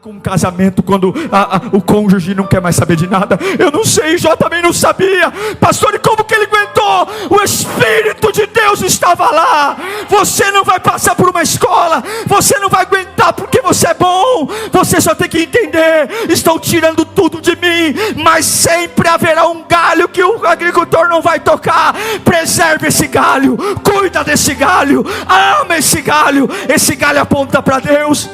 com um casamento quando o cônjuge não quer mais saber de nada. Eu não sei, Jó também não sabia. Pastor, e como que ele aguentou? O Espírito de Deus estava lá. Você não vai passar por uma escola, você não vai aguentar porque você é bom. Você só tem que entender: estão tirando tudo de mim, mas sempre haverá um galho que o agricultor não vai tocar. Preserve esse galho, cuida desse galho, ama esse galho. Esse galho aponta para Deus.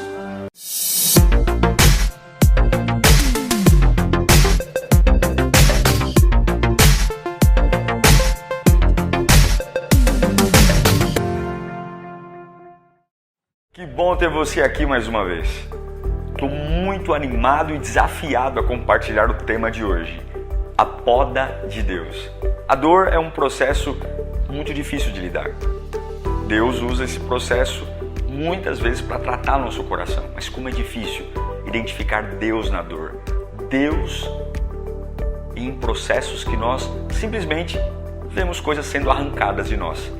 Que bom ter você aqui mais uma vez. Estou muito animado e desafiado a compartilhar o tema de hoje: a poda de Deus. A dor é um processo muito difícil de lidar. Deus usa esse processo muitas vezes para tratar nosso coração. Mas como é difícil identificar Deus na dor. Deus em processos que nós simplesmente vemos coisas sendo arrancadas de nós.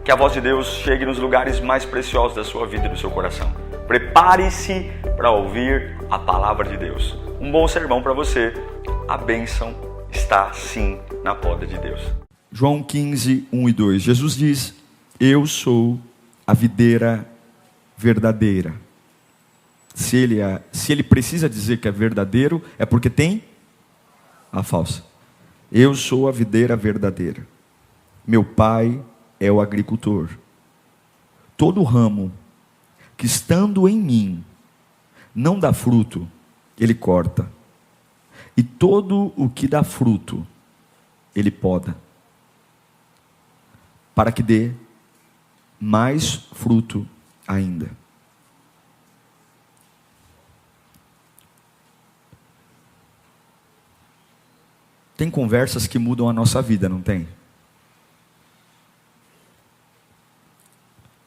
Que a voz de Deus chegue nos lugares mais preciosos da sua vida e do seu coração. Prepare-se para ouvir a palavra de Deus. Um bom sermão para você. A bênção está sim na poda de Deus. João 15, 1 e 2. Jesus diz: eu sou a videira verdadeira. Se ele precisa dizer que é verdadeiro, é porque tem a falsa. Eu sou a videira verdadeira. Meu Pai é o agricultor. Todo ramo que estando em mim não dá fruto, ele corta. E todo o que dá fruto, ele poda, para que dê mais fruto ainda. Tem conversas que mudam a nossa vida, não tem?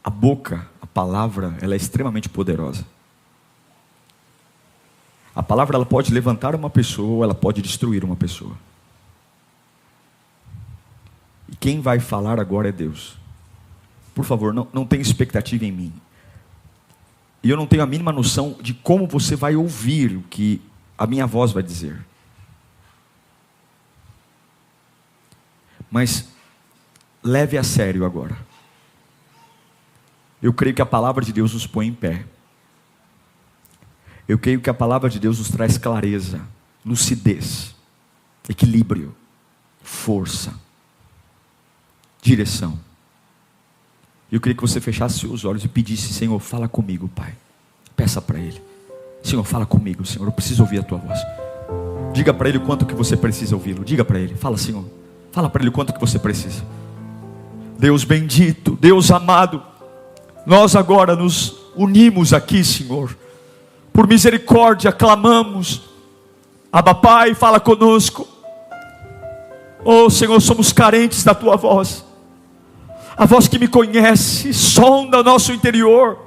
A boca, a palavra, ela é extremamente poderosa. A palavra, ela pode levantar uma pessoa, ou ela pode destruir uma pessoa. E quem vai falar agora é Deus. Por favor, não tenha expectativa em mim. E eu não tenho a mínima noção de como você vai ouvir o que a minha voz vai dizer. Mas leve a sério agora. Eu creio que a palavra de Deus nos põe em pé. Eu creio que a palavra de Deus nos traz clareza, lucidez, equilíbrio, força, direção. Eu queria que você fechasse seus olhos e pedisse: Senhor, fala comigo, Pai. Peça para Ele: Senhor, fala comigo, Senhor, eu preciso ouvir a Tua voz. Diga para Ele o quanto que você precisa ouvi-lo. Diga para Ele, fala: Senhor, fala para Ele o quanto que você precisa. Deus bendito, Deus amado, nós agora nos unimos aqui, Senhor. Por misericórdia clamamos: Abba Pai, fala conosco. Oh Senhor, somos carentes da Tua voz. A voz que me conhece, sonda o nosso interior.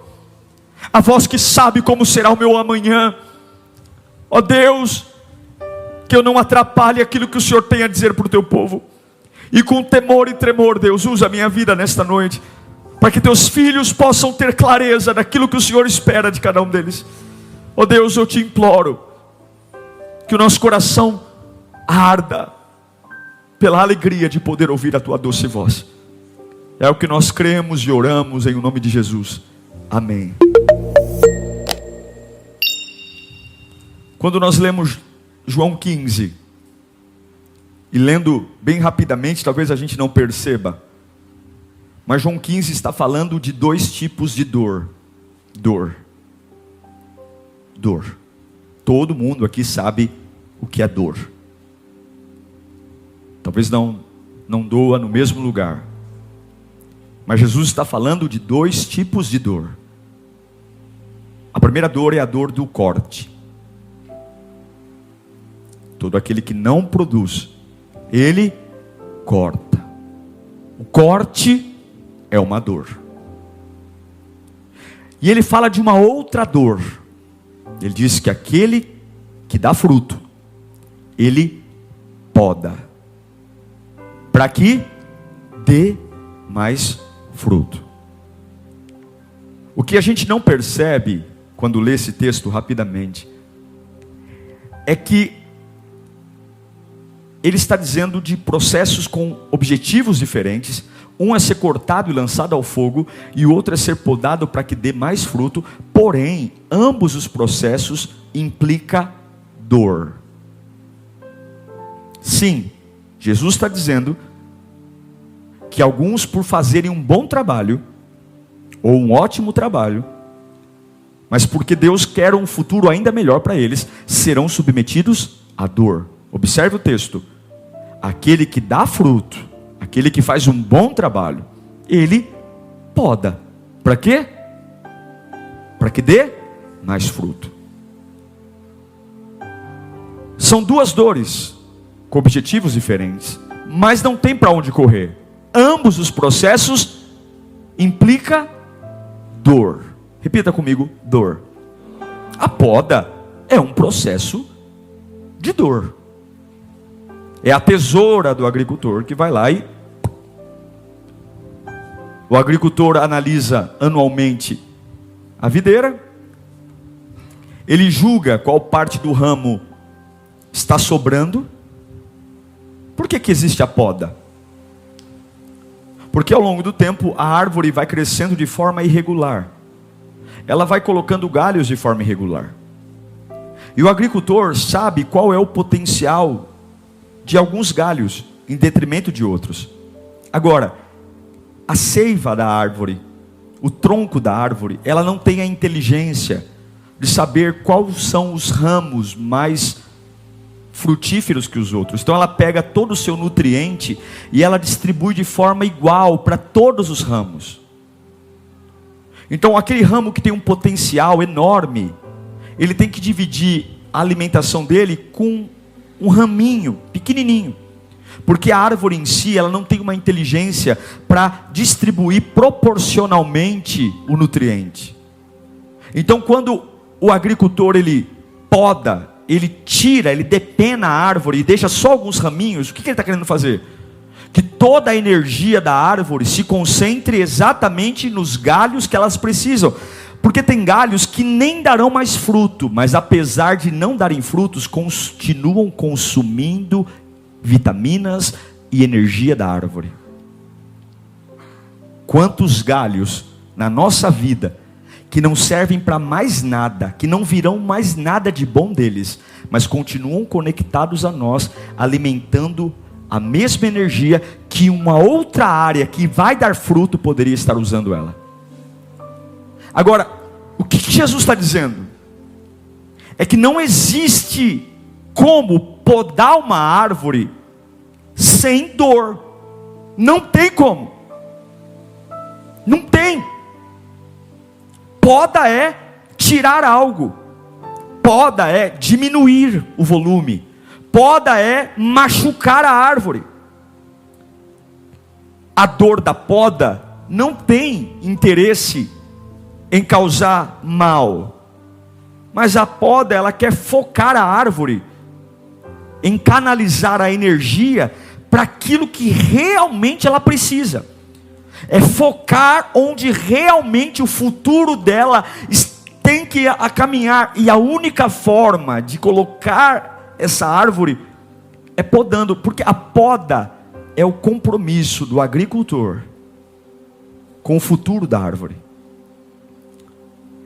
A voz que sabe como será o meu amanhã. Ó Deus, que eu não atrapalhe aquilo que o Senhor tem a dizer para o Teu povo. E com temor e tremor, Deus, usa a minha vida nesta noite, para que Teus filhos possam ter clareza daquilo que o Senhor espera de cada um deles. Ó Deus, eu te imploro, que o nosso coração arda pela alegria de poder ouvir a Tua doce voz. É o que nós cremos e oramos em nome de Jesus. Amém. Quando nós lemos João 15, e lendo bem rapidamente, talvez a gente não perceba, mas João 15 está falando de dois tipos de dor. Dor. Todo mundo aqui sabe o que é dor. Talvez não doa no mesmo lugar. Mas Jesus está falando de dois tipos de dor. A primeira dor é a dor do corte. Todo aquele que não produz, ele corta. O corte é uma dor. E ele fala de uma outra dor. Ele diz que aquele que dá fruto, ele poda, para que dê mais fruto. O que a gente não percebe quando lê esse texto rapidamente, é que ele está dizendo de processos com objetivos diferentes. Um é ser cortado e lançado ao fogo, e o outro é ser podado para que dê mais fruto. Porém, ambos os processos implicam dor. Sim, Jesus está dizendo que alguns, por fazerem um bom trabalho, ou um ótimo trabalho, mas porque Deus quer um futuro ainda melhor para eles, serão submetidos à dor. Observe o texto. Aquele que dá fruto, aquele que faz um bom trabalho, ele poda. Para quê? Para que dê mais fruto. São duas dores, com objetivos diferentes, mas não tem para onde correr. Ambos os processos implicam dor. Repita comigo, dor. A poda é um processo de dor. É a tesoura do agricultor que vai lá e... O agricultor analisa anualmente a videira. Ele julga qual parte do ramo está sobrando. Por que existe a poda? Porque ao longo do tempo a árvore vai crescendo de forma irregular. Ela vai colocando galhos de forma irregular. E o agricultor sabe qual é o potencial de alguns galhos, em detrimento de outros. Agora, a seiva da árvore, o tronco da árvore, ela não tem a inteligência de saber quais são os ramos mais frutíferos que os outros. Então ela pega todo o seu nutriente e ela distribui de forma igual para todos os ramos. Então aquele ramo que tem um potencial enorme, ele tem que dividir a alimentação dele com um raminho pequenininho, porque a árvore em si, ela não tem uma inteligência para distribuir proporcionalmente o nutriente. Então quando o agricultor ele poda, ele tira, ele depena a árvore e deixa só alguns raminhos, o que ele está querendo fazer? Que toda a energia da árvore se concentre exatamente nos galhos que elas precisam. Porque tem galhos que nem darão mais fruto, mas apesar de não darem frutos, continuam consumindo vitaminas e energia da árvore. Quantos galhos na nossa vida que não servem para mais nada, que não virão mais nada de bom deles, mas continuam conectados a nós, alimentando a mesma energia que uma outra área que vai dar fruto poderia estar usando ela. Agora, o que Jesus está dizendo? É que não existe como podar uma árvore sem dor. Não tem como. Não tem. Poda é tirar algo. Poda é diminuir o volume. Poda é machucar a árvore. A dor da poda não tem interesse em causar mal, mas a poda, ela quer focar a árvore em canalizar a energia para aquilo que realmente ela precisa. É focar onde realmente o futuro dela tem que caminhar, e a única forma de colocar essa árvore é podando, porque a poda é o compromisso do agricultor com o futuro da árvore.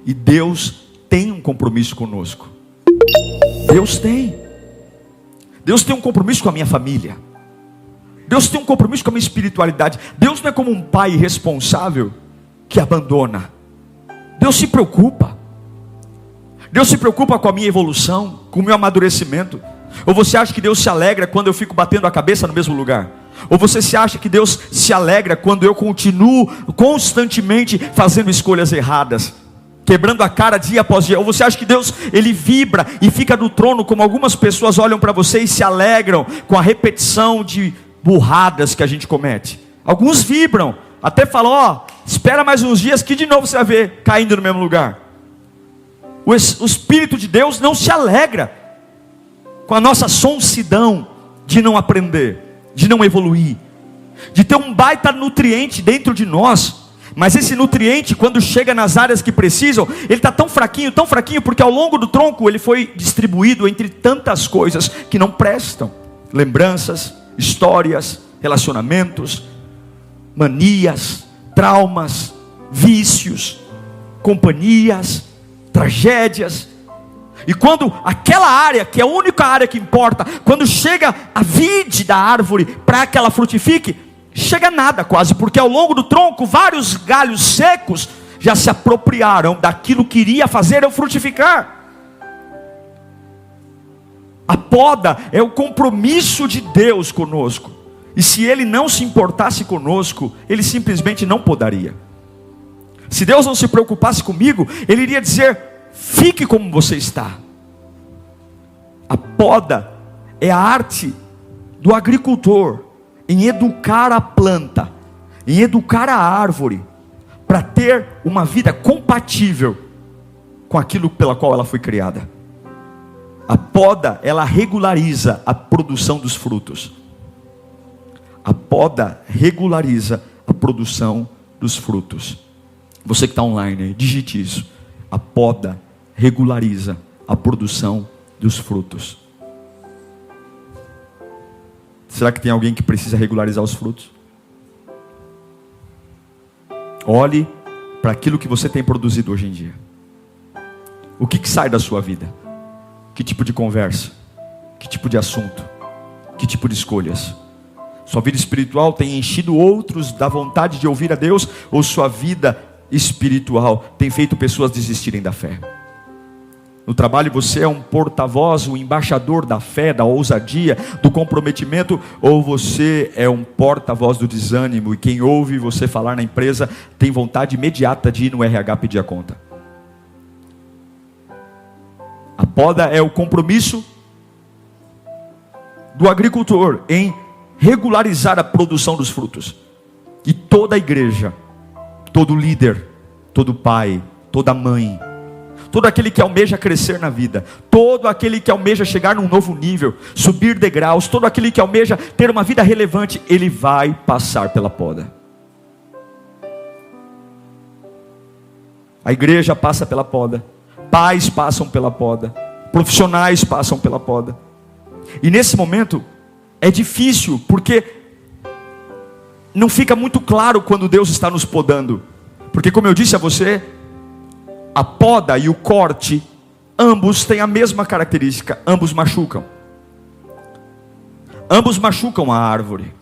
E Deus tem um compromisso conosco. Deus tem. Deus tem um compromisso com a minha família. Deus tem um compromisso com a minha espiritualidade. Deus não é como um pai irresponsável que abandona. Deus se preocupa. Deus se preocupa com a minha evolução, com o meu amadurecimento. Ou você acha que Deus se alegra quando eu fico batendo a cabeça no mesmo lugar? Ou você se acha que Deus se alegra quando eu continuo constantemente fazendo escolhas erradas, quebrando a cara dia após dia? Ou você acha que Deus, ele vibra e fica no trono, como algumas pessoas olham para você e se alegram com a repetição de burradas que a gente comete? Alguns vibram, até falam, espera mais uns dias que de novo você vai ver caindo no mesmo lugar. O Espírito de Deus não se alegra com a nossa sonsidão de não aprender, de não evoluir, de ter um baita nutriente dentro de nós, Mas esse nutriente, quando chega nas áreas que precisam, ele está tão fraquinho, porque ao longo do tronco ele foi distribuído entre tantas coisas que não prestam. Lembranças, histórias, relacionamentos, manias, traumas, vícios, companhias, tragédias. E quando aquela área, que é a única área que importa, quando chega a vide da árvore para que ela frutifique, chega nada quase, porque ao longo do tronco vários galhos secos já se apropriaram daquilo que iria fazer eu frutificar. A poda é o compromisso de Deus conosco, e se Ele não se importasse conosco, Ele simplesmente não podaria. Se Deus não se preocupasse comigo, Ele iria dizer: fique como você está. A poda é a arte do agricultor em educar a planta, em educar a árvore, para ter uma vida compatível com aquilo pela qual ela foi criada. A poda, ela regulariza a produção dos frutos. A poda regulariza a produção dos frutos. Você que está online, digite isso. A poda regulariza a produção dos frutos. Será que tem alguém que precisa regularizar os frutos? Olhe para aquilo que você tem produzido hoje em dia. O que sai da sua vida? Que tipo de conversa? Que tipo de assunto? Que tipo de escolhas? Sua vida espiritual tem enchido outros da vontade de ouvir a Deus? Ou sua vida espiritual tem feito pessoas desistirem da fé? No trabalho você é um porta-voz, um embaixador da fé, da ousadia, do comprometimento, ou você é um porta-voz do desânimo, e quem ouve você falar na empresa tem vontade imediata de ir no RH pedir a conta? A poda é o compromisso do agricultor em regularizar a produção dos frutos. E toda a igreja, todo líder, todo pai, toda mãe, todo aquele que almeja crescer na vida, todo aquele que almeja chegar num novo nível, subir degraus, todo aquele que almeja ter uma vida relevante, ele vai passar pela poda. A igreja passa pela poda, pais passam pela poda, profissionais passam pela poda. E nesse momento é difícil, porque não fica muito claro quando Deus está nos podando. Porque, como eu disse a você, a poda e o corte, ambos têm a mesma característica: ambos machucam. Ambos machucam a árvore.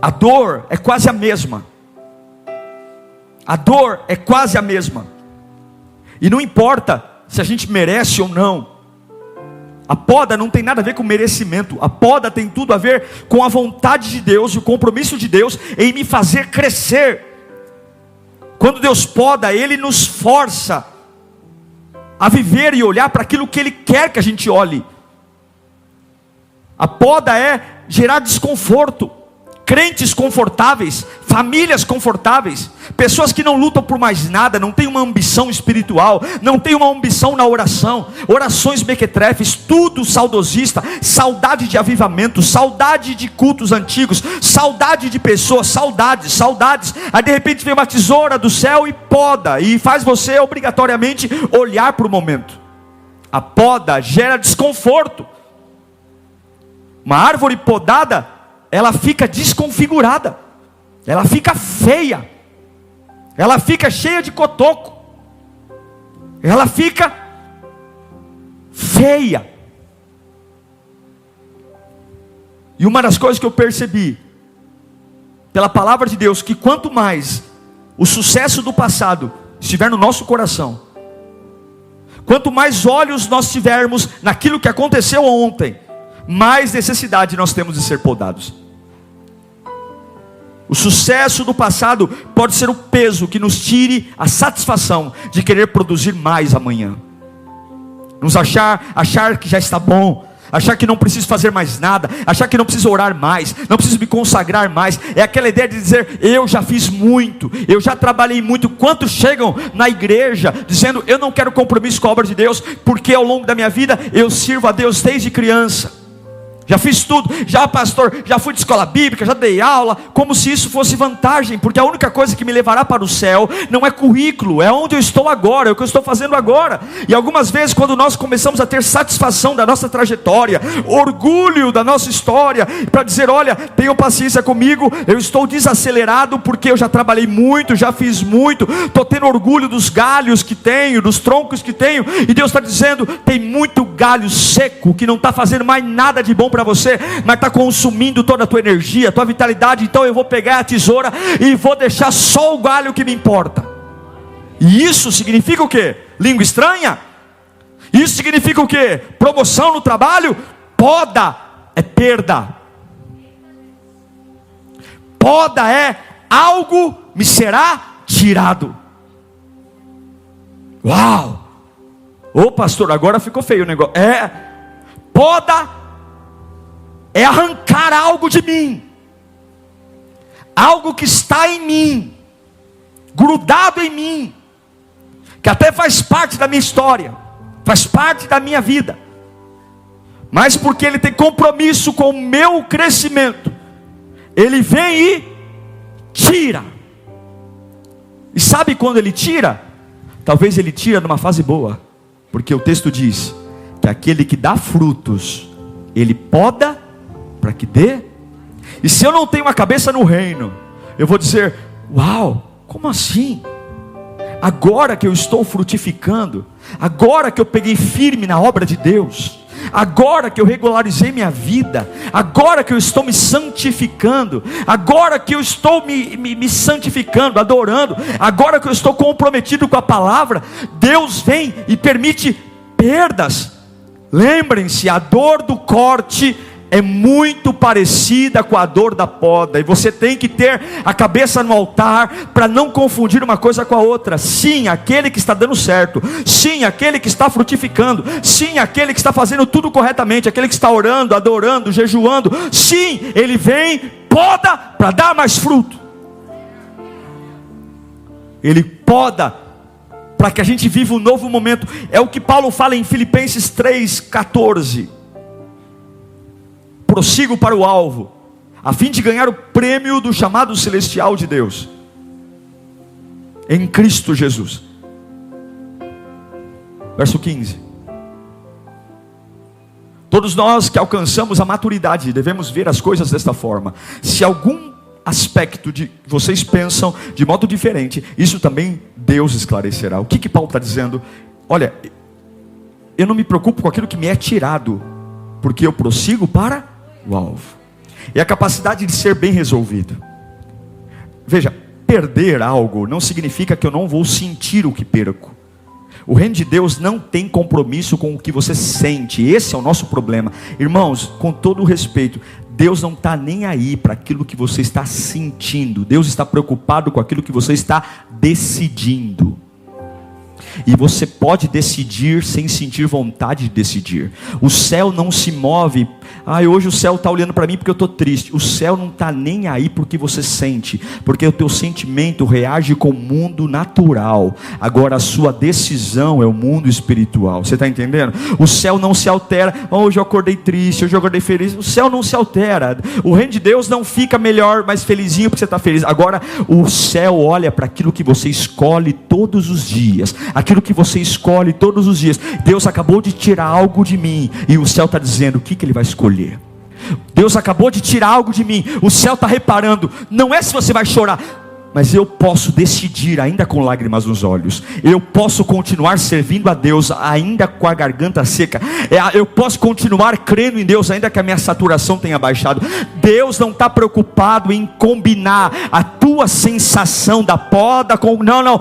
A dor é quase a mesma. A dor é quase a mesma. E não importa se a gente merece ou não. A poda não tem nada a ver com merecimento. A poda tem tudo a ver com a vontade de Deus e o compromisso de Deus em me fazer crescer. Quando Deus poda, Ele nos força a viver e olhar para aquilo que Ele quer que a gente olhe. A poda é gerar desconforto. Crentes confortáveis, famílias confortáveis, pessoas que não lutam por mais nada, não têm uma ambição espiritual, não têm uma ambição na oração, orações mequetrefes, tudo saudosista, saudade de avivamento, saudade de cultos antigos, saudade de pessoas, saudades, aí de repente vem uma tesoura do céu e poda, e faz você obrigatoriamente olhar para o momento. A poda gera desconforto. Uma árvore podada, ela fica desconfigurada, ela fica feia, ela fica cheia de cotoco, ela fica feia. E uma das coisas que eu percebi pela palavra de Deus, que quanto mais o sucesso do passado estiver no nosso coração, quanto mais olhos nós tivermos naquilo que aconteceu ontem, mais necessidade nós temos de ser podados. O sucesso do passado pode ser o peso que nos tire a satisfação de querer produzir mais amanhã. Nos achar que já está bom, achar que não preciso fazer mais nada, achar que não preciso orar mais, não preciso me consagrar mais. É aquela ideia de dizer: eu já fiz muito, eu já trabalhei muito. Quantos chegam na igreja dizendo: eu não quero compromisso com a obra de Deus, porque ao longo da minha vida eu sirvo a Deus desde criança. Já fiz tudo, já pastor, já fui de escola bíblica, já dei aula, como se isso fosse vantagem, porque a única coisa que me levará para o céu não é currículo, é onde eu estou agora, é o que eu estou fazendo agora. E algumas vezes quando nós começamos a ter satisfação da nossa trajetória, orgulho da nossa história, para dizer, olha, tenham paciência comigo, eu estou desacelerado porque eu já trabalhei muito, já fiz muito, estou tendo orgulho dos galhos que tenho, dos troncos que tenho, e Deus está dizendo, tem muito galho seco, que não está fazendo mais nada de bom para você, mas está consumindo toda a tua energia, a tua vitalidade. Então eu vou pegar a tesoura e vou deixar só o galho que me importa. E isso significa o quê? Língua estranha? Isso significa o quê? Promoção no trabalho? Poda é perda. Poda é algo me será tirado. Uau! Ô pastor, agora ficou feio o negócio. Poda é arrancar algo de mim, algo que está em mim, grudado em mim, que até faz parte da minha história, faz parte da minha vida, mas porque ele tem compromisso com o meu crescimento, ele vem e tira. E sabe quando ele tira? Talvez ele tira numa fase boa, porque o texto diz que aquele que dá frutos, ele poda para que dê. E se eu não tenho uma cabeça no reino, eu vou dizer, uau, como assim? Agora que eu estou frutificando, agora que eu peguei firme na obra de Deus, agora que eu regularizei minha vida, agora que eu estou me santificando, agora que eu estou me santificando, adorando, agora que eu estou comprometido com a palavra, Deus vem e permite perdas. Lembrem-se, a dor do corte é muito parecida com a dor da poda, e você tem que ter a cabeça no altar, para não confundir uma coisa com a outra. Sim, aquele que está dando certo, sim, aquele que está frutificando, sim, aquele que está fazendo tudo corretamente, aquele que está orando, adorando, jejuando, sim, ele vem, poda para dar mais fruto, ele poda para que a gente viva um novo momento. É o que Paulo fala em Filipenses 3,14. Prossigo para o alvo, a fim de ganhar o prêmio do chamado celestial de Deus, em Cristo Jesus. Verso 15. Todos nós que alcançamos a maturidade, devemos ver as coisas desta forma. Se algum aspecto de vocês pensam de modo diferente, isso também Deus esclarecerá. O que Paulo está dizendo? Olha, eu não me preocupo com aquilo que me é tirado, porque eu prossigo para o alvo. É a capacidade de ser bem resolvido. Veja, perder algo não significa que eu não vou sentir o que perco. O reino de Deus não tem compromisso com o que você sente. Esse é o nosso problema. Irmãos, com todo o respeito, Deus não está nem aí para aquilo que você está sentindo. Deus está preocupado com aquilo que você está decidindo. E você pode decidir sem sentir vontade de decidir. O céu não se move. Hoje o céu está olhando para mim porque eu estou triste. O céu não está nem aí porque você sente, porque o teu sentimento reage com o mundo natural. Agora a sua decisão é o mundo espiritual. Você está entendendo? O céu não se altera. Hoje eu acordei triste, hoje eu acordei feliz. O céu não se altera. O reino de Deus não fica melhor, mais felizinho porque você está feliz. Agora o céu olha para aquilo que você escolhe todos os dias, aquilo que você escolhe todos os dias. Deus acabou de tirar algo de mim, e o céu está dizendo o que ele vai escolher. Deus acabou de tirar algo de mim, o céu está reparando, não é se você vai chorar, mas eu posso decidir ainda com lágrimas nos olhos. Eu posso continuar servindo a Deus ainda com a garganta seca. Eu posso continuar crendo em Deus ainda que a minha saturação tenha baixado. Deus não está preocupado em combinar a tua sensação da poda com... Não.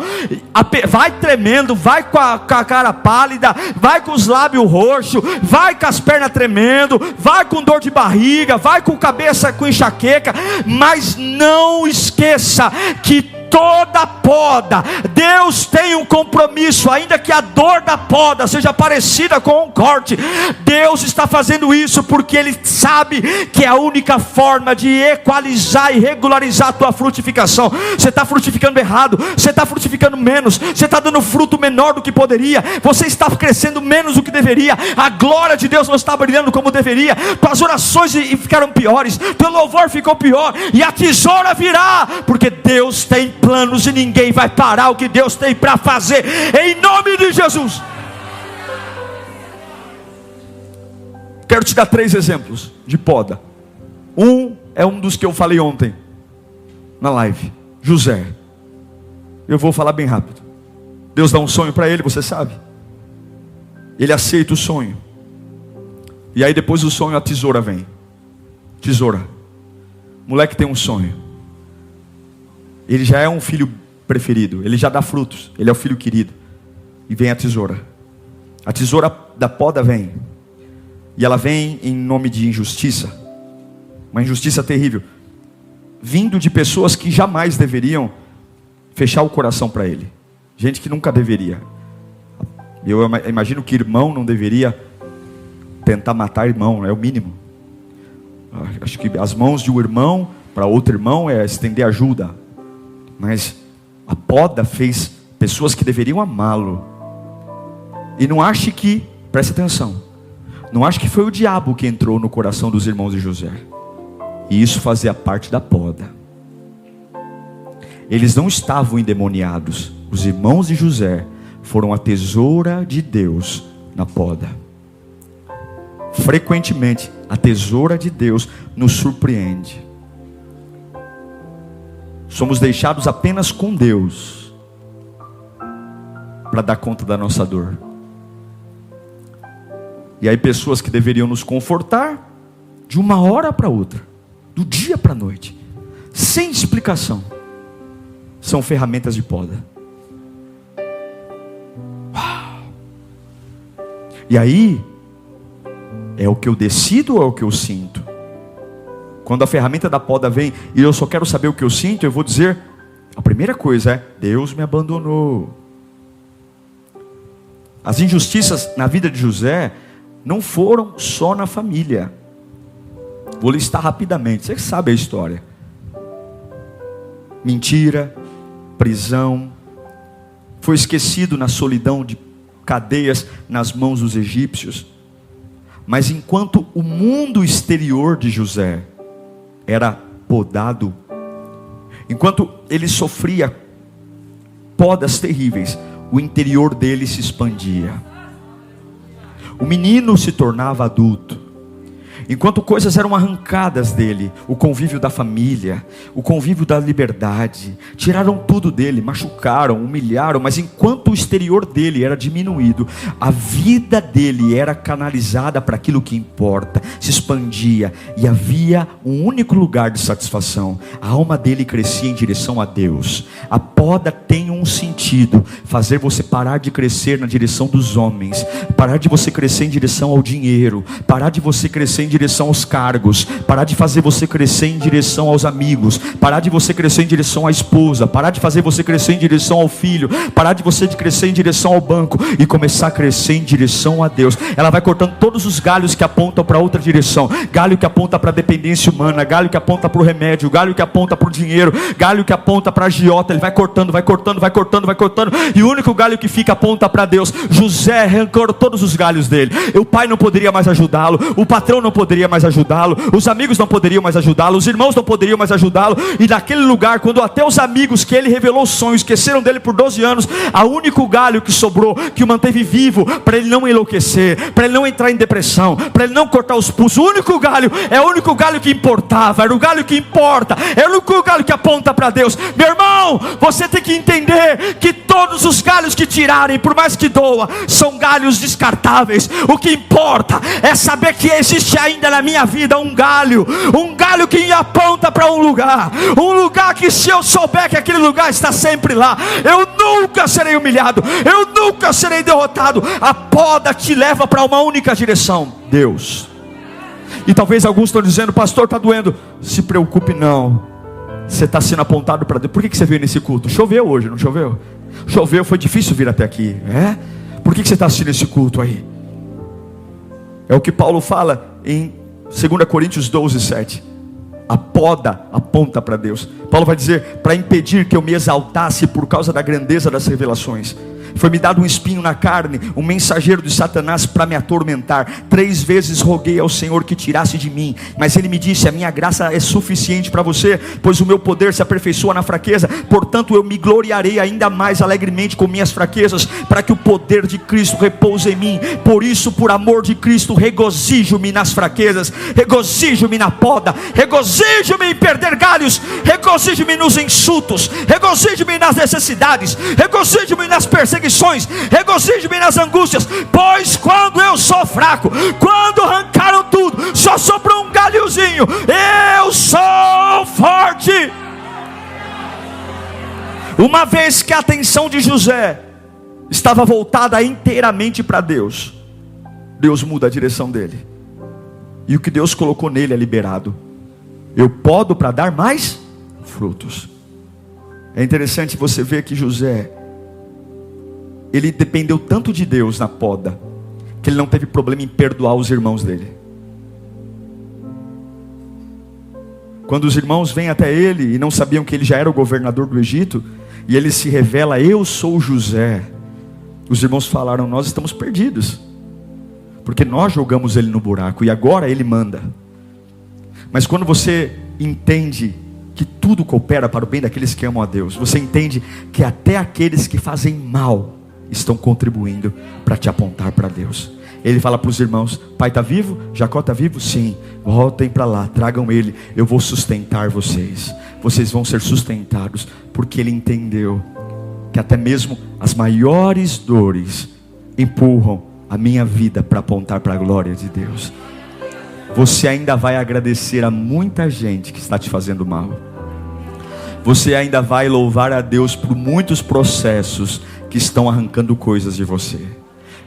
Vai tremendo, vai com a cara pálida, vai com os lábios roxos, vai com as pernas tremendo, vai com dor de barriga, vai com cabeça com enxaqueca, mas não esqueça que toda poda, Deus tem um compromisso, ainda que a dor da poda seja parecida com um corte, Deus está fazendo isso porque Ele sabe que é a única forma de equalizar e regularizar a tua frutificação. Você está frutificando errado, você está frutificando menos, você está dando fruto menor do que poderia, você está crescendo menos do que deveria, a glória de Deus não está brilhando como deveria, tuas orações ficaram piores, teu louvor ficou pior, e a tesoura virá, porque Deus tem planos e ninguém vai parar o que Deus tem para fazer, em nome de Jesus. Quero te dar 3 exemplos de poda. Um é um dos que eu falei ontem na live, José. Eu vou falar bem rápido. Deus dá um sonho para ele, você sabe. Ele aceita o sonho, e aí depois do sonho a tesoura vem. Tesoura. O moleque tem um sonho, ele já é um filho preferido, ele já dá frutos, ele é o filho querido, e vem a tesoura. A tesoura da poda vem, e ela vem em nome de injustiça, uma injustiça terrível, vindo de pessoas que jamais deveriam fechar o coração para ele, gente que nunca deveria. Eu imagino que irmão não deveria tentar matar irmão, é o mínimo. Acho que as mãos de um irmão para outro irmão é estender ajuda, mas a poda fez pessoas que deveriam amá-lo. E não ache que, preste atenção, não ache que foi o diabo que entrou no coração dos irmãos de José, e isso fazia parte da poda. Eles não estavam endemoniados. Os irmãos de José foram a tesoura de Deus na poda. Frequentemente a tesoura de Deus nos surpreende. Somos deixados apenas com Deus para dar conta da nossa dor. E aí pessoas que deveriam nos confortar, de uma hora para outra, do dia para a noite, sem explicação, são ferramentas de poda. Uau. E aí, é o que eu decido ou é o que eu sinto? Quando a ferramenta da poda vem e eu só quero saber o que eu sinto, eu vou dizer, a primeira coisa é, Deus me abandonou. As injustiças na vida de José não foram só na família. Vou listar rapidamente, você sabe a história. Mentira, prisão, foi esquecido na solidão de cadeias nas mãos dos egípcios. Mas enquanto o mundo exterior de José era podado, enquanto ele sofria podas terríveis, o interior dele se expandia. O menino se tornava adulto. Enquanto coisas eram arrancadas dele, o convívio da família, o convívio da liberdade, tiraram tudo dele, machucaram, humilharam, mas enquanto o exterior dele era diminuído, a vida dele era canalizada para aquilo que importa, se expandia, e havia um único lugar de satisfação. A alma dele crescia em direção a Deus. A poda tem um sentido, fazer você parar de crescer na direção dos homens, parar de você crescer em direção ao dinheiro, parar de você crescer em direção aos cargos, parar de fazer você crescer em direção aos amigos, parar de você crescer em direção à esposa, parar de fazer você crescer em direção ao filho, parar de você crescer em direção ao banco e começar a crescer em direção a Deus. Ela vai cortando todos os galhos que apontam para outra direção, galho que aponta para a dependência humana, galho que aponta para o remédio, galho que aponta para o dinheiro, galho que aponta para a agiota. Ele vai cortando, vai cortando, vai cortando, vai cortando, e o único galho que fica aponta para Deus. José arrancou todos os galhos dele. O pai não poderia mais ajudá-lo, o patrão não poderia mais ajudá-lo, os amigos não poderiam mais ajudá-lo, os irmãos não poderiam mais ajudá-lo, e naquele lugar, quando até os amigos que ele revelou o sonho esqueceram dele por 12 anos, o único galho que sobrou, que o manteve vivo, para ele não enlouquecer, para ele não entrar em depressão, para ele não cortar os pulsos, o único galho, é o único galho que importava, era o galho que importa, é o único galho que aponta para Deus. Meu irmão, você tem que entender que todos os galhos que tirarem, por mais que doa, são galhos descartáveis. O que importa é saber que existe ainda na minha vida um galho que me aponta para um lugar que, se eu souber que aquele lugar está sempre lá, eu nunca serei humilhado, eu nunca serei derrotado. A poda te leva para uma única direção: Deus. E talvez alguns estão dizendo, pastor, está doendo. Se preocupe não, você está sendo apontado para Deus. Por que você veio nesse culto? Choveu hoje, não choveu? Choveu, foi difícil vir até aqui, é? Por que você está assistindo esse culto aí? É o que Paulo fala em 2 Coríntios 12, 7. A poda aponta para Deus. Paulo vai dizer, para impedir que eu me exaltasse por causa da grandeza das revelações, foi-me dado um espinho na carne, um mensageiro de Satanás para me atormentar. 3 vezes roguei ao Senhor que tirasse de mim, mas Ele me disse, a minha graça é suficiente para você, pois o meu poder se aperfeiçoa na fraqueza. Portanto eu me gloriarei ainda mais alegremente com minhas fraquezas, para que o poder de Cristo repouse em mim. Por isso, por amor de Cristo, regozijo-me nas fraquezas, regozijo-me na poda, regozijo-me em perder galhos, regozijo-me nos insultos, regozijo-me nas necessidades, regozijo-me nas perseguições, regozijo-me nas angústias, pois quando eu sou fraco, quando arrancaram tudo, só sobrou um galhozinho, eu sou forte. Uma vez que a atenção de José estava voltada inteiramente para Deus, Deus muda a direção dele, e o que Deus colocou nele é liberado. Eu podo para dar mais frutos. É interessante você ver que José, ele dependeu tanto de Deus na poda, que ele não teve problema em perdoar os irmãos dele. Quando os irmãos vêm até ele e não sabiam que ele já era o governador do Egito, e ele se revela, eu sou José, os irmãos falaram, nós estamos perdidos, porque nós jogamos ele no buraco, e agora ele manda. Mas quando você entende que tudo coopera para o bem daqueles que amam a Deus, você entende que até aqueles que fazem mal estão contribuindo para te apontar para Deus. Ele fala para os irmãos, pai está vivo? Jacó está vivo? Sim, voltem para lá, tragam ele, eu vou sustentar vocês, vocês vão ser sustentados, porque ele entendeu que até mesmo as maiores dores empurram a minha vida para apontar para a glória de Deus. Você ainda vai agradecer a muita gente que está te fazendo mal. Você ainda vai louvar a Deus por muitos processos que estão arrancando coisas de você.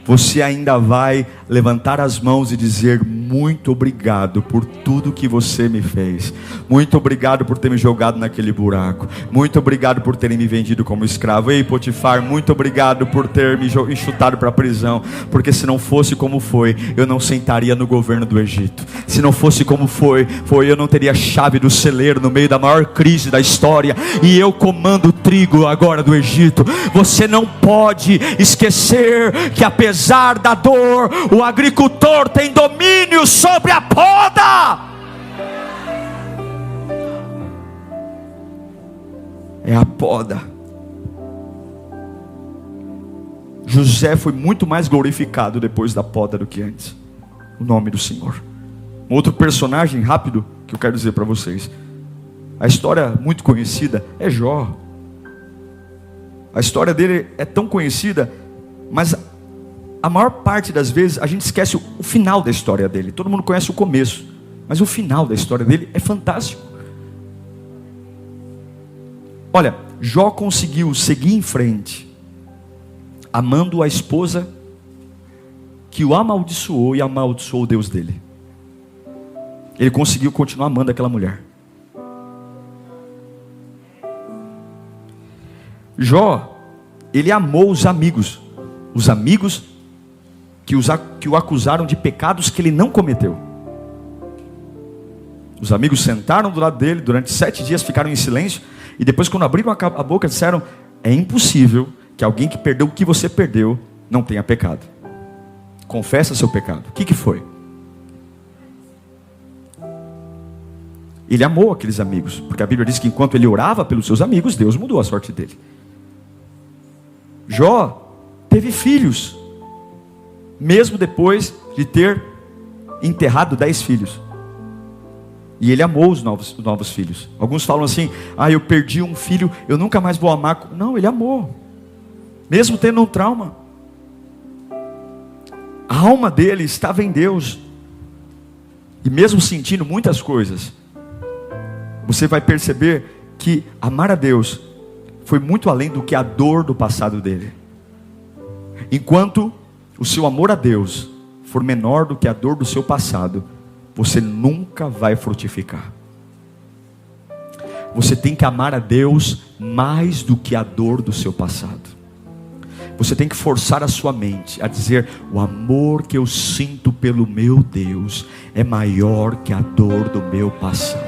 Você ainda vai levantar as mãos e dizer, muito obrigado por tudo que você me fez. Muito obrigado por ter me jogado naquele buraco. Muito obrigado por terem me vendido como escravo. Ei, Potifar, muito obrigado por ter me enxutado para a prisão. Porque se não fosse como foi, eu não sentaria no governo do Egito. Se não fosse como foi, eu não teria a chave do celeiro no meio da maior crise da história. E eu comando o trigo agora do Egito. Você não pode esquecer que apesar da dor, o agricultor tem domínio sobre a poda. É a poda. José foi muito mais glorificado depois da poda do que antes. O nome do Senhor. Um outro personagem rápido que eu quero dizer para vocês. A história muito conhecida é Jó. A história dele é tão conhecida, mas a maior parte das vezes a gente esquece o final da história dele. Todo mundo conhece o começo, mas o final da história dele é fantástico. Olha, Jó conseguiu seguir em frente, amando a esposa que o amaldiçoou e amaldiçoou o Deus dele. Ele conseguiu continuar amando aquela mulher. Jó, ele amou os amigos que o acusaram de pecados que ele não cometeu. Os amigos sentaram do lado dele durante 7 dias, ficaram em silêncio, e depois quando abriram a boca disseram, é impossível que alguém que perdeu o que você perdeu não tenha pecado. Confessa seu pecado. O que foi? Ele amou aqueles amigos, porque a Bíblia diz que enquanto ele orava pelos seus amigos, Deus mudou a sorte dele. Jó teve filhos, mesmo depois de ter enterrado 10 filhos. E ele amou os novos filhos. Alguns falam assim, eu perdi um filho, eu nunca mais vou amar. Não, ele amou, mesmo tendo um trauma. A alma dele estava em Deus. E mesmo sentindo muitas coisas, você vai perceber que amar a Deus foi muito além do que a dor do passado dele. Enquanto o seu amor a Deus for menor do que a dor do seu passado, você nunca vai frutificar. você tem que amar a Deus mais do que a dor do seu passado. Você tem que forçar a sua mente a dizer: o amor que eu sinto pelo meu Deus é maior que a dor do meu passado.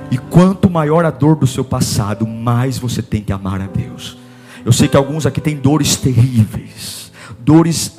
E quanto maior a dor do seu passado, mais você tem que amar a Deus. Eu sei que alguns aqui têm dores terríveis, dores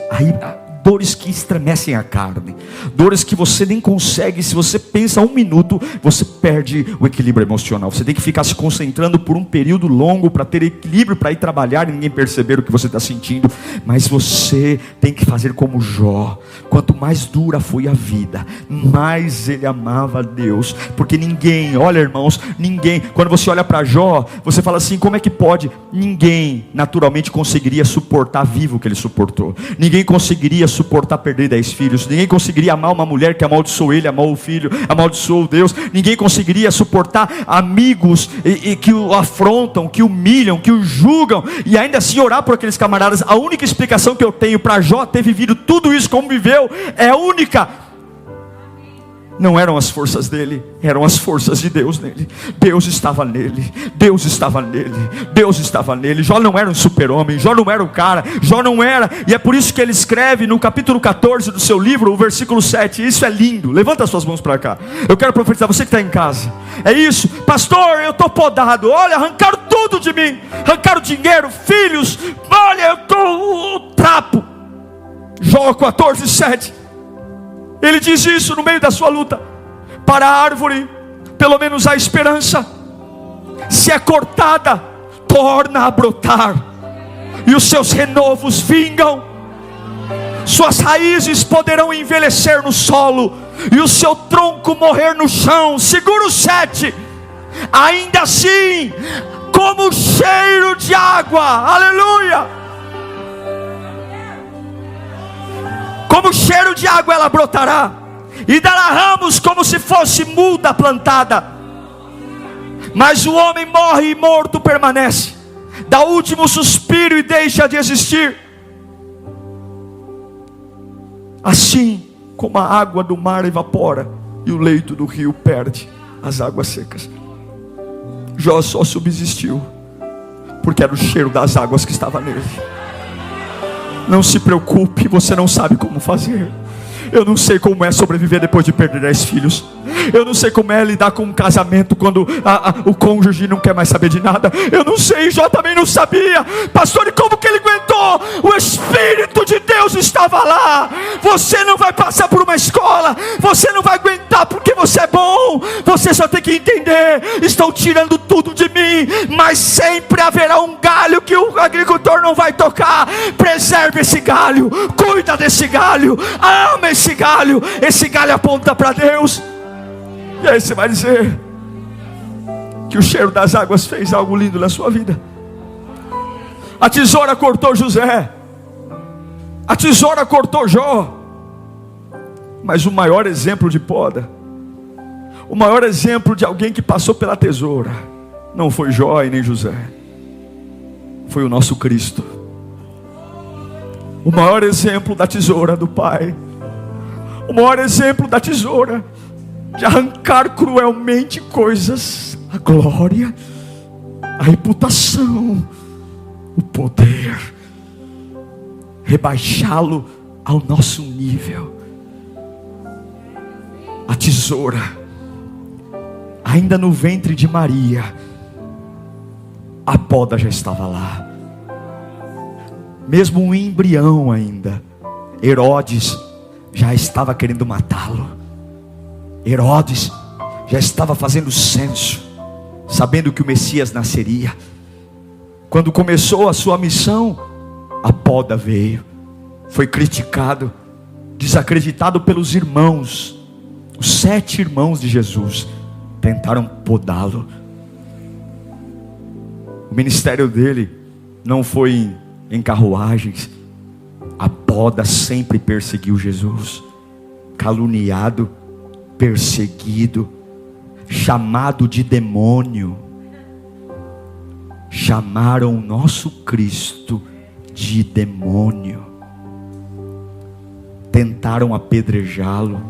que estremecem a carne, dores que você nem consegue. Se você pensa um minuto, você perde o equilíbrio emocional. Você tem que ficar se concentrando por um período longo para ter equilíbrio, para ir trabalhar e ninguém perceber o que você está sentindo. Mas você tem que fazer como Jó. Quanto mais dura foi a vida, mais ele amava a Deus. Porque ninguém, olha irmãos, ninguém, quando você olha para Jó, você fala assim: como é que pode? Ninguém naturalmente conseguiria suportar vivo o que ele suportou. Ninguém conseguiria suportar perder 10 filhos. Ninguém conseguiria amar uma mulher que amaldiçoou ele, amou o filho, amaldiçoou Deus. Ninguém conseguiria suportar amigos que o afrontam, que o humilham, que o julgam, e ainda assim orar por aqueles camaradas. A única explicação que eu tenho para Jó ter vivido tudo isso como viveu é única. Não eram as forças dele, eram as forças de Deus nele. Deus estava nele, Deus estava nele, Deus estava nele. Jó não era um super-homem, Jó não era o cara, Jó não era. E é por isso que ele escreve no capítulo 14 do seu livro, o versículo 7. Isso é lindo, levanta as suas mãos para cá. Eu quero profetizar, você que está em casa. É isso: pastor, eu estou podado. Olha, arrancaram tudo de mim, arrancaram dinheiro, filhos. Olha, eu estou o trapo. Jó 14, 7. Ele diz isso no meio da sua luta. Para a árvore, pelo menos a esperança. Se é cortada, torna a brotar, e os seus renovos vingam. Suas raízes poderão envelhecer no solo, e o seu tronco morrer no chão. Segura o 7. Ainda assim, como o cheiro de água, aleluia, como cheiro de água ela brotará, e dará ramos como se fosse muda plantada. Mas o homem morre e morto permanece, dá o último suspiro e deixa de existir. Assim como a água do mar evapora e o leito do rio perde as águas secas, Jó só subsistiu porque era o cheiro das águas que estava nele. Não se preocupe, você não sabe como fazer. Eu não sei como é sobreviver depois de perder 10 filhos. Eu não sei como é lidar com um casamento quando o cônjuge não quer mais saber de nada. Eu não sei, Jó também não sabia. Pastor, e como que ele aguentou? O Espírito de Deus estava lá. Você não vai passar por uma escola, você não vai aguentar porque você é bom. Você só tem que entender: estão tirando tudo de mim, mas sempre haverá um galho que o agricultor não vai tocar. Preserve esse galho, cuida desse galho, ama esse galho. Esse galho aponta para Deus. E aí você vai dizer que o cheiro das águas fez algo lindo na sua vida. A tesoura cortou José, a tesoura cortou Jó. Mas o maior exemplo de poda, o maior exemplo de alguém que passou pela tesoura, não foi Jó e nem José, foi o nosso Cristo. O maior exemplo da tesoura do Pai, o maior exemplo da tesoura de arrancar cruelmente coisas, a glória, a reputação, o poder, rebaixá-lo ao nosso nível. A tesoura, ainda no ventre de Maria, a poda já estava lá. Mesmo um embrião ainda, Herodes já estava querendo matá-lo. Herodes já estava fazendo censo, sabendo que o Messias nasceria. Quando começou a sua missão, a poda veio. Foi criticado, desacreditado pelos irmãos. Os 7 irmãos de Jesus tentaram podá-lo. O ministério dele não foi em carruagens. A poda sempre perseguiu Jesus. Caluniado, perseguido, chamado de demônio. Chamaram o nosso Cristo de demônio. Tentaram apedrejá-lo.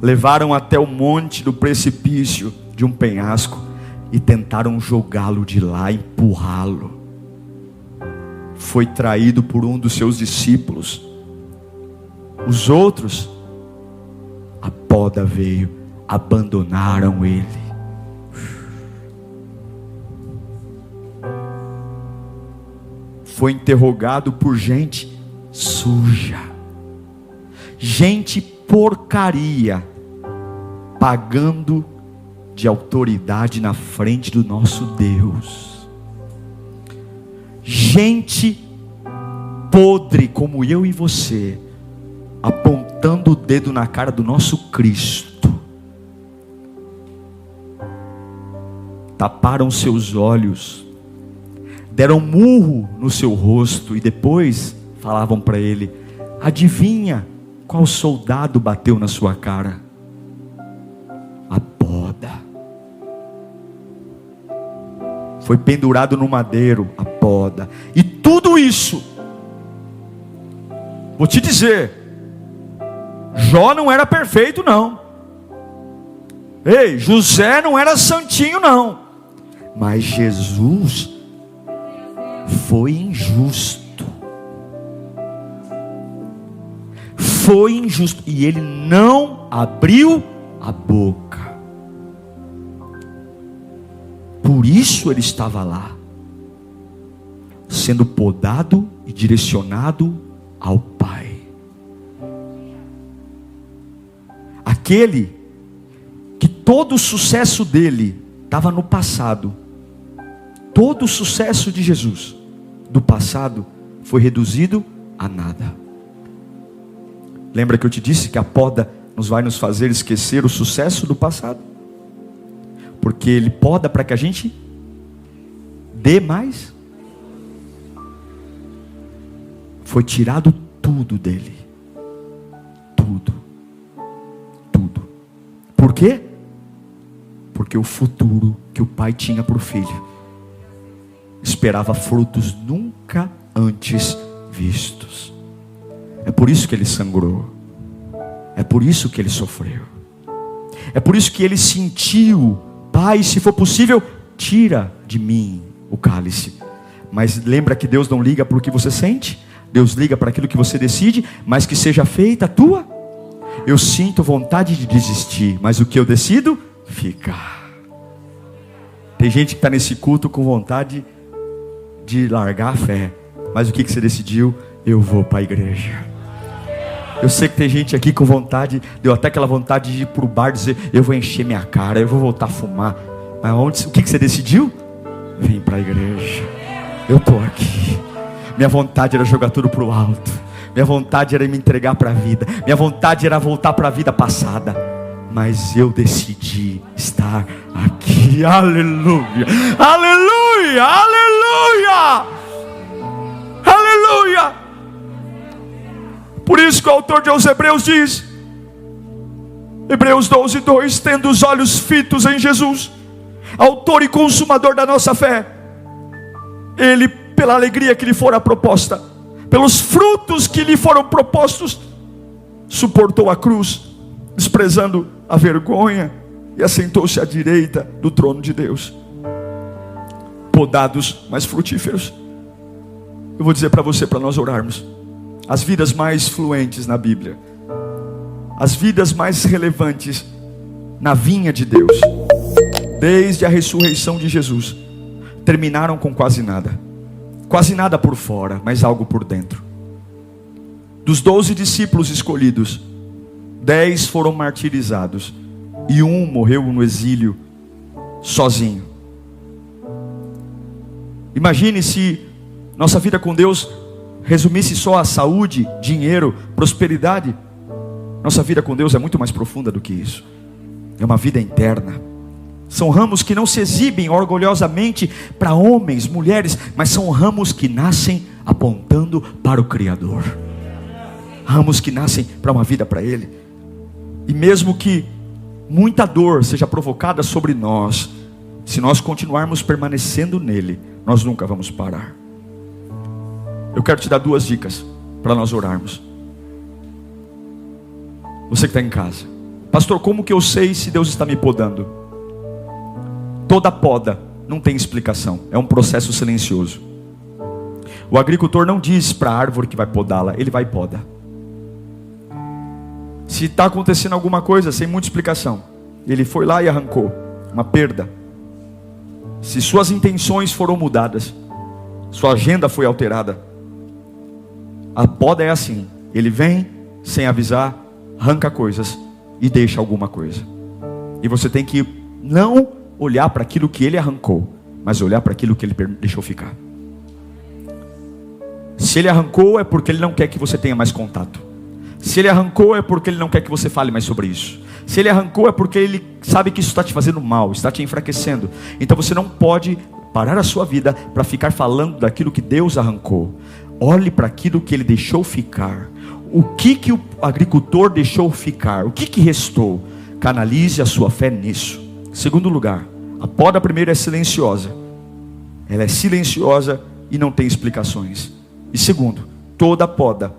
Levaram até o monte do precipício de um penhasco e tentaram jogá-lo de lá, empurrá-lo. Foi traído por um dos seus discípulos. Os outros, a poda veio, abandonaram ele. Foi interrogado por gente suja, gente porcaria, pagando de autoridade na frente do nosso Deus. Gente podre como eu e você, apontando o dedo na cara do nosso Cristo. Taparam seus olhos, deram murro no seu rosto e depois falavam para ele: adivinha qual soldado bateu na sua cara? A poda. Foi pendurado no madeiro, a poda. E tudo isso, vou te dizer, Jó não era perfeito não. Ei, José não era santinho não. Mas Jesus foi injusto. Foi injusto. E ele não abriu a boca. Por isso ele estava lá, sendo podado e direcionado ao Pai. Aquele que todo o sucesso dele estava no passado. Todo o sucesso de Jesus do passado foi reduzido a nada. Lembra que eu te disse que a poda vai nos fazer esquecer o sucesso do passado? Porque ele poda para que a gente dê mais. Foi tirado tudo dele. Tudo. Tudo. Por quê? Porque o futuro que o pai tinha para o filho esperava frutos nunca antes vistos. É por isso que ele sangrou. É por isso que ele sofreu. É por isso que ele sentiu: Pai, se for possível, tira de mim o cálice. Mas lembra que Deus não liga para o que você sente. Deus liga para aquilo que você decide. Mas que seja feita a tua. Eu sinto vontade de desistir, mas o que eu decido, fica. Tem gente que está nesse culto com vontade de largar a fé. Mas o que você decidiu? Eu vou para a igreja. Eu sei que tem gente aqui com vontade, deu até aquela vontade de ir para o bar, dizer: eu vou encher minha cara, eu vou voltar a fumar. Mas o que você decidiu? Vim para a igreja. Eu estou aqui. Minha vontade era jogar tudo para o alto. Minha vontade era me entregar para a vida. Minha vontade era voltar para a vida passada. Mas eu decidi estar aqui. Aleluia, aleluia, aleluia, aleluia. Por isso que o autor de aos Hebreus diz, Hebreus 12:2, tendo os olhos fitos em Jesus, autor e consumador da nossa fé, ele, pela alegria que lhe fora proposta, pelos frutos que lhe foram propostos, suportou a cruz, desprezando a vergonha, e assentou-se à direita do trono de Deus. Podados, mas frutíferos. Eu vou dizer para você, para nós orarmos, as vidas mais fluentes na Bíblia, as vidas mais relevantes na vinha de Deus, desde a ressurreição de Jesus, terminaram com quase nada. Quase nada por fora, mas algo por dentro. Dos 12 discípulos escolhidos, 10 foram martirizados e um morreu no exílio sozinho. Imagine se nossa vida com Deus resumisse só a saúde, dinheiro, prosperidade. Nossa vida com Deus é muito mais profunda do que isso. É uma vida interna. São ramos que não se exibem orgulhosamente para homens, mulheres, mas são ramos que nascem apontando para o Criador. Ramos que nascem para uma vida para Ele. E mesmo que muita dor seja provocada sobre nós, se nós continuarmos permanecendo nele, nós nunca vamos parar. Eu quero te dar 2 dicas para nós orarmos. Você que está em casa: pastor, como que eu sei se Deus está me podando? Toda poda não tem explicação, é um processo silencioso. O agricultor não diz para a árvore que vai podá-la, ele vai e poda. Se está acontecendo alguma coisa sem muita explicação, ele foi lá e arrancou, uma perda. Se suas intenções foram mudadas, sua agenda foi alterada, a poda é assim, ele vem sem avisar, arranca coisas e deixa alguma coisa. E você tem que não olhar para aquilo que ele arrancou, mas olhar para aquilo que ele deixou ficar. Se ele arrancou, é porque ele não quer que você tenha mais contato. Se ele arrancou, é porque ele não quer que você fale mais sobre isso. Se ele arrancou, é porque ele sabe que isso está te fazendo mal, está te enfraquecendo. Então você não pode parar a sua vida para ficar falando daquilo que Deus arrancou. Olhe para aquilo que ele deixou ficar. O que o agricultor deixou ficar? O que restou? Canalize a sua fé nisso. Segundo lugar, a poda primeiro é silenciosa. Ela é silenciosa e não tem explicações. E segundo, toda poda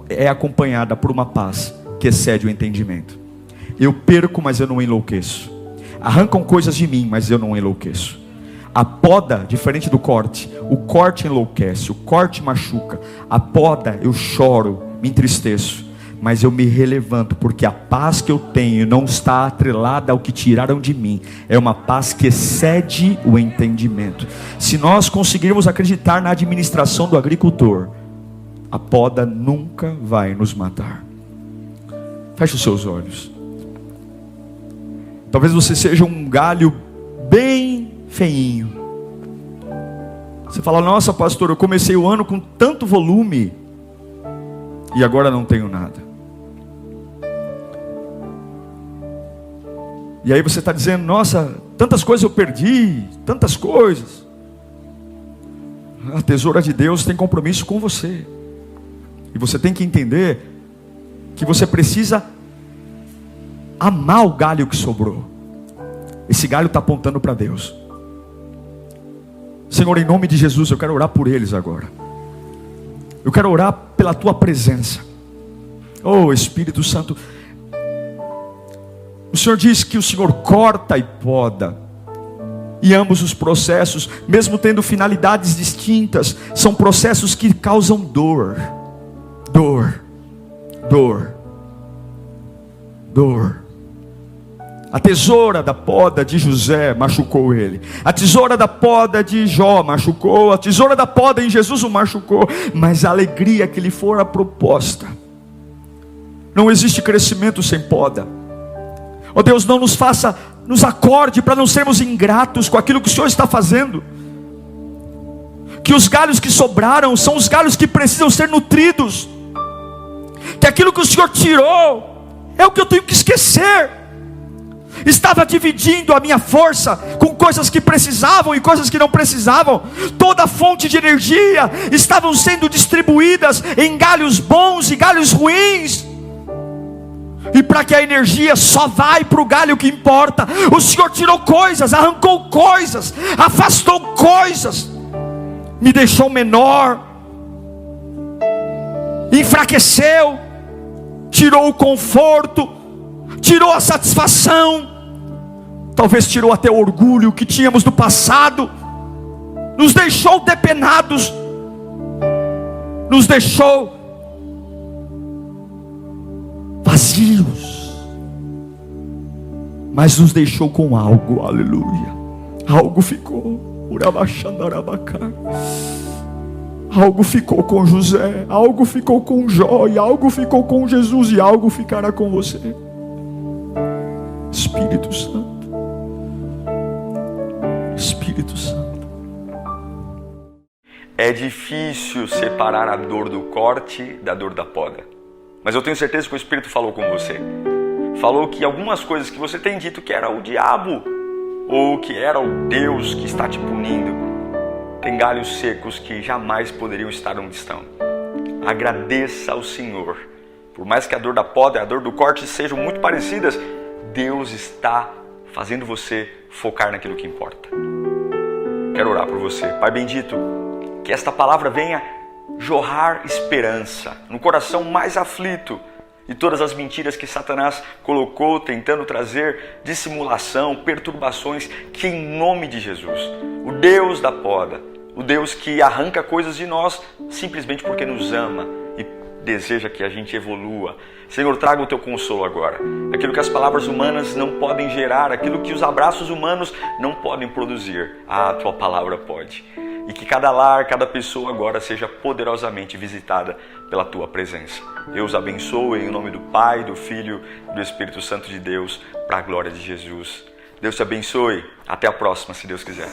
é acompanhada por uma paz que excede o entendimento. Eu perco, mas eu não enlouqueço. Arrancam coisas de mim, mas eu não enlouqueço. A poda, diferente do corte, o corte enlouquece, o corte machuca. A poda, eu choro, me entristeço, mas eu me relevanto, porque a paz que eu tenho não está atrelada ao que tiraram de mim. É uma paz que excede o entendimento. Se nós conseguirmos acreditar na administração do agricultor, a poda nunca vai nos matar. Feche os seus olhos. Talvez você seja um galho bem feinho. Você fala: nossa pastor, eu comecei o ano com tanto volume e agora não tenho nada. E aí você está dizendo: nossa, tantas coisas eu perdi, tantas coisas. A tesoura de Deus tem compromisso com você. E você tem que entender que você precisa amar o galho que sobrou. Esse galho está apontando para Deus. Senhor, em nome de Jesus, eu quero orar por eles agora. Eu quero orar pela tua presença. Oh Espírito Santo, o Senhor diz que o Senhor corta e poda, e ambos os processos, mesmo tendo finalidades distintas, são processos que causam dor. Dor. A tesoura da poda de José machucou ele. A tesoura da poda de Jó machucou. A tesoura da poda em Jesus o machucou. Mas a alegria que lhe fora proposta. Não existe crescimento sem poda. Oh Deus, não nos faça, nos acorde para não sermos ingratos com aquilo que o Senhor está fazendo. Que os galhos que sobraram são os galhos que precisam ser nutridos. Que aquilo que o Senhor tirou é o que eu tenho que esquecer. Estava dividindo a minha força com coisas que precisavam e coisas que não precisavam. Toda a fonte de energia estavam sendo distribuídas em galhos bons e galhos ruins. E para que a energia só vai para o galho que importa, o Senhor tirou coisas, arrancou coisas, afastou coisas, me deixou menor, enfraqueceu, tirou o conforto, tirou a satisfação, talvez tirou até o orgulho que tínhamos do passado, nos deixou depenados, nos deixou vazios, mas nos deixou com algo, aleluia. Algo ficou, algo ficou com José, algo ficou com Jó, e algo ficou com Jesus, e algo ficará com você. Espírito Santo, Espírito Santo. É difícil separar a dor do corte da dor da poda. Mas eu tenho certeza que o Espírito falou com você. Falou que algumas coisas que você tem dito que era o diabo, ou que era o Deus que está te punindo, tem galhos secos que jamais poderiam estar onde estão. Agradeça ao Senhor. Por mais que a dor da poda e a dor do corte sejam muito parecidas, Deus está fazendo você focar naquilo que importa. Quero orar por você. Pai bendito, que esta palavra venha jorrar esperança no coração mais aflito, e todas as mentiras que Satanás colocou, tentando trazer dissimulação, perturbações, que em nome de Jesus, o Deus da poda, o Deus que arranca coisas de nós simplesmente porque nos ama e deseja que a gente evolua. Senhor, traga o teu consolo agora. Aquilo que as palavras humanas não podem gerar, aquilo que os abraços humanos não podem produzir, a tua palavra pode. E que cada lar, cada pessoa agora seja poderosamente visitada pela tua presença. Eu os abençoe em nome do Pai, do Filho e do Espírito Santo de Deus, para a glória de Jesus. Deus te abençoe. Até a próxima, se Deus quiser.